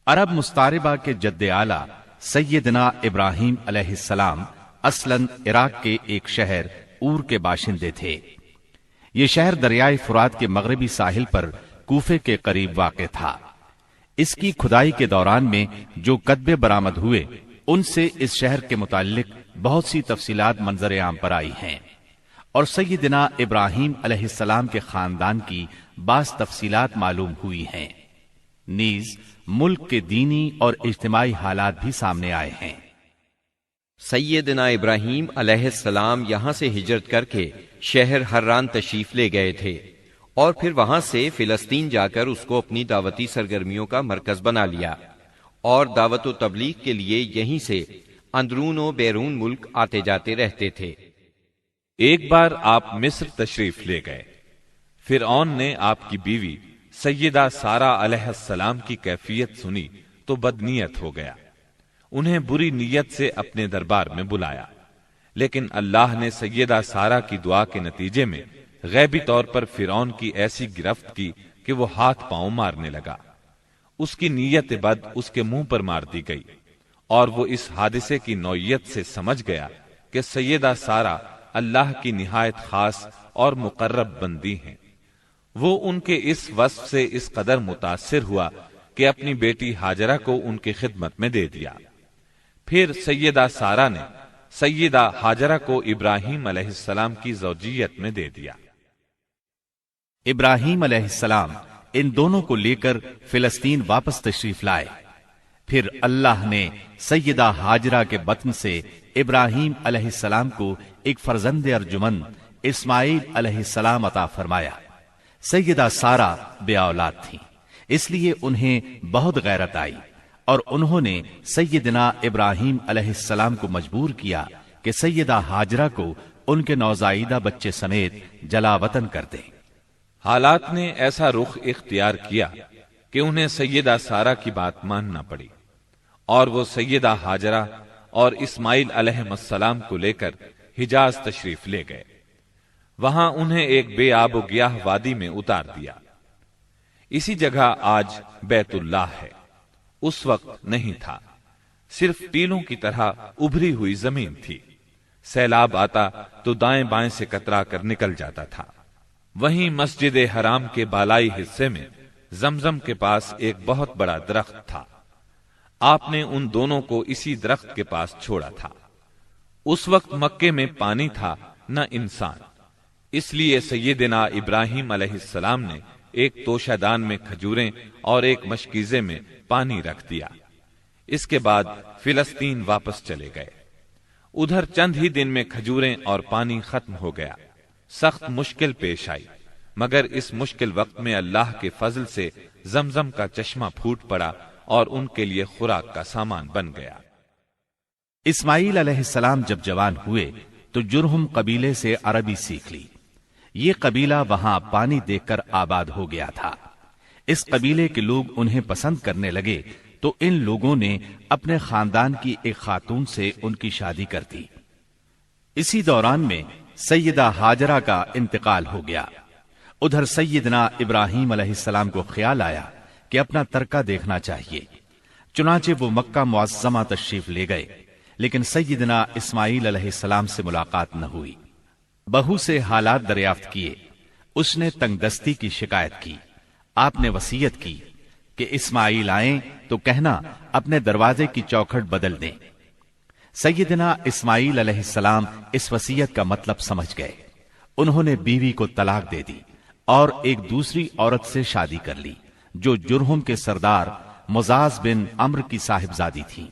عرب مستعربہ کے جد اعلی سیدنا ابراہیم علیہ السلام اصلاً عراق کے ایک شہر اور کے باشندے تھے۔ یہ شہر دریائے فرات کے مغربی ساحل پر کوفے کے قریب واقع تھا۔ اس کی کھدائی کے دوران میں جو کتبے برآمد ہوئے ان سے اس شہر کے متعلق بہت سی تفصیلات منظر عام پر آئی ہیں، اور سیدنا ابراہیم علیہ السلام کے خاندان کی بعض تفصیلات معلوم ہوئی ہیں۔ نیز ملک کے دینی اور اجتماعی حالات بھی سامنے آئے ہیں۔ سیدنا ابراہیم علیہ السلام یہاں سے ہجرت کر کے شہر حران تشریف لے گئے تھے، اور پھر وہاں سے فلسطین جا کر اس کو اپنی دعوتی سرگرمیوں کا مرکز بنا لیا، اور دعوت و تبلیغ کے لیے یہیں سے اندرون و بیرون ملک آتے جاتے رہتے تھے۔ ایک بار آپ مصر تشریف لے گئے۔ فرعون نے آپ کی بیوی سیدہ سارہ علیہ السلام کی کیفیت سنی تو بدنیت ہو گیا، انہیں بری نیت سے اپنے دربار میں بلایا، لیکن اللہ نے سیدہ سارہ کی دعا کے نتیجے میں غیبی طور پر فرعون کی ایسی گرفت کی کہ وہ ہاتھ پاؤں مارنے لگا۔ اس کی نیت بد اس کے منہ پر مار دی گئی، اور وہ اس حادثے کی نوعیت سے سمجھ گیا کہ سیدہ سارہ اللہ کی نہایت خاص اور مقرب بندی ہیں۔ وہ ان کے اس وصف سے اس قدر متاثر ہوا کہ اپنی بیٹی ہاجرہ کو ان کی خدمت میں دے دیا۔ پھر سیدہ سارہ نے سیدہ ہاجرہ کو ابراہیم علیہ السلام کی زوجیت میں دے دیا۔ ابراہیم علیہ السلام ان دونوں کو لے کر فلسطین واپس تشریف لائے۔ پھر اللہ نے سیدہ ہاجرہ کے بطن سے ابراہیم علیہ السلام کو ایک فرزند ارجمند اسماعیل علیہ السلام عطا فرمایا۔ سیدہ سارہ بے اولاد تھیں، اس لیے انہیں بہت غیرت آئی، اور انہوں نے سیدنا ابراہیم علیہ السلام کو مجبور کیا کہ سیدہ ہاجرہ کو ان کے نوزائیدہ بچے سمیت جلا وطن کر دیں۔ حالات نے ایسا رخ اختیار کیا کہ انہیں سیدہ سارہ کی بات ماننا پڑی، اور وہ سیدہ ہاجرہ اور اسماعیل علیہ السلام کو لے کر حجاز تشریف لے گئے۔ وہاں انہیں ایک بے آب و گیاہ وادی میں اتار دیا۔ اسی جگہ آج بیت اللہ ہے، اس وقت نہیں تھا، صرف ٹیلوں کی طرح ابھری ہوئی زمین تھی۔ سیلاب آتا تو دائیں بائیں سے کترا کر نکل جاتا تھا۔ وہیں مسجد حرام کے بالائی حصے میں زمزم کے پاس ایک بہت بڑا درخت تھا۔ آپ نے ان دونوں کو اسی درخت کے پاس چھوڑا تھا۔ اس وقت مکے میں پانی تھا نہ انسان، اس لیے سیدنا ابراہیم علیہ السلام نے ایک توشہ دان میں کھجوریں اور ایک مشکیزے میں پانی رکھ دیا۔ اس کے بعد فلسطین واپس چلے گئے۔ ادھر چند ہی دن میں کھجوریں اور پانی ختم ہو گیا۔ سخت مشکل پیش آئی، مگر اس مشکل وقت میں اللہ کے فضل سے زمزم کا چشمہ پھوٹ پڑا اور ان کے لیے خوراک کا سامان بن گیا۔ اسماعیل علیہ السلام جب جوان ہوئے تو جرہم قبیلے سے عربی سیکھ لی۔ یہ قبیلہ وہاں پانی دیکھ کر آباد ہو گیا تھا۔ اس قبیلے کے لوگ انہیں پسند کرنے لگے تو ان لوگوں نے اپنے خاندان کی ایک خاتون سے ان کی شادی کر دی۔ اسی دوران میں سیدہ ہاجرہ کا انتقال ہو گیا۔ ادھر سیدنا ابراہیم علیہ السلام کو خیال آیا کہ اپنا ترکہ دیکھنا چاہیے، چنانچہ وہ مکہ معظمہ تشریف لے گئے، لیکن سیدنا اسماعیل علیہ السلام سے ملاقات نہ ہوئی۔ بہو سے حالات دریافت کیے، اس نے تنگ دستی کی شکایت کی۔ آپ نے وصیت کی کہ اسماعیل آئیں تو کہنا اپنے دروازے کی چوکھٹ بدل دیں۔ سیدنا اسماعیل علیہ السلام اس وصیت کا مطلب سمجھ گئے۔ انہوں نے بیوی کو طلاق دے دی اور ایک دوسری عورت سے شادی کر لی جو جرہم کے سردار مزاز بن عمرو کی صاحبزادی تھی۔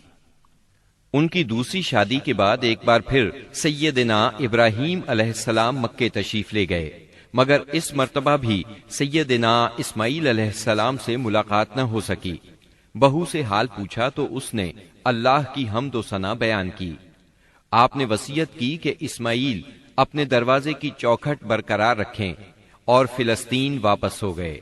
ان کی دوسری شادی کے بعد ایک بار پھر سیدنا ابراہیم علیہ السلام مکے تشریف لے گئے، مگر اس مرتبہ بھی سیدنا اسماعیل علیہ السلام سے ملاقات نہ ہو سکی۔ بہو سے حال پوچھا تو اس نے اللہ کی حمد و ثنا بیان کی۔ آپ نے وصیت کی کہ اسماعیل اپنے دروازے کی چوکھٹ برقرار رکھیں، اور فلسطین واپس ہو گئے۔